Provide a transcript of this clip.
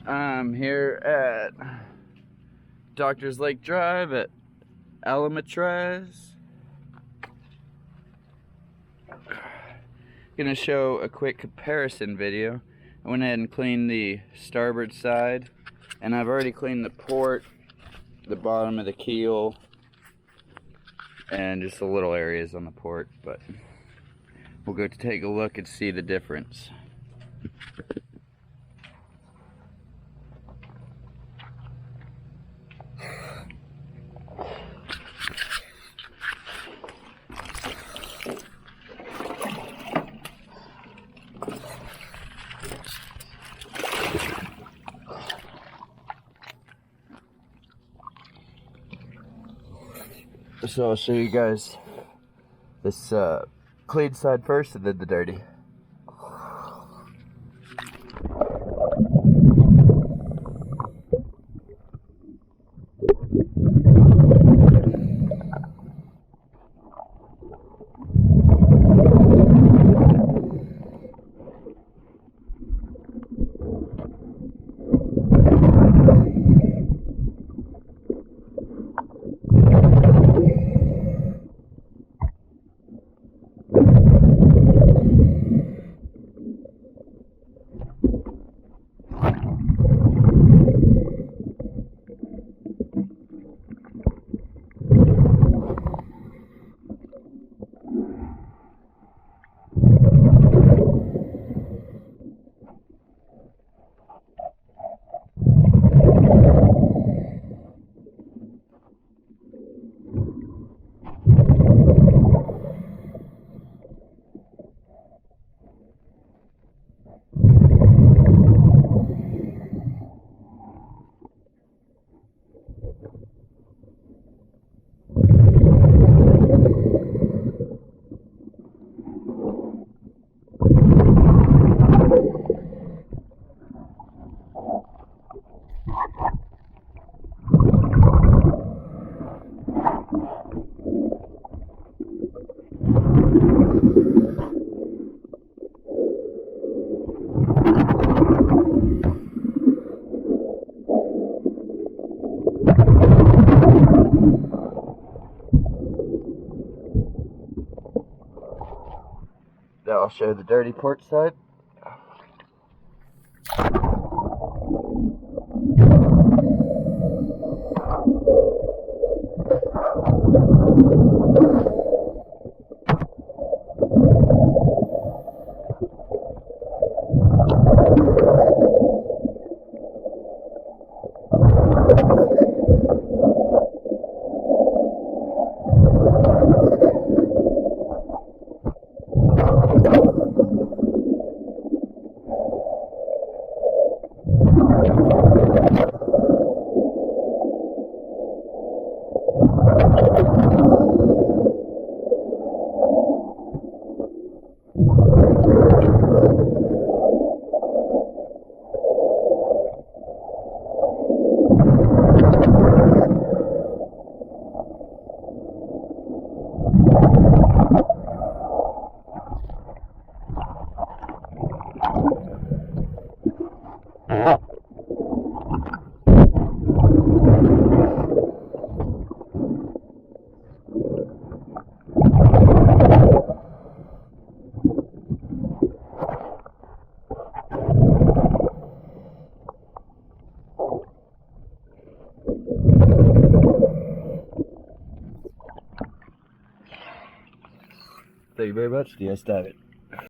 I'm here at Doctor's Lake Drive at Razamataz. Gonna show a quick comparison video. I went ahead and cleaned the starboard side, and I've already cleaned the port, the bottom of the keel, and just the little areas on the port, but we'll go to take a look and see the difference. So I'll show you guys this clean side first and then the dirty. Now I'll show the dirty port side. Thank you very much. Do you guys dive it?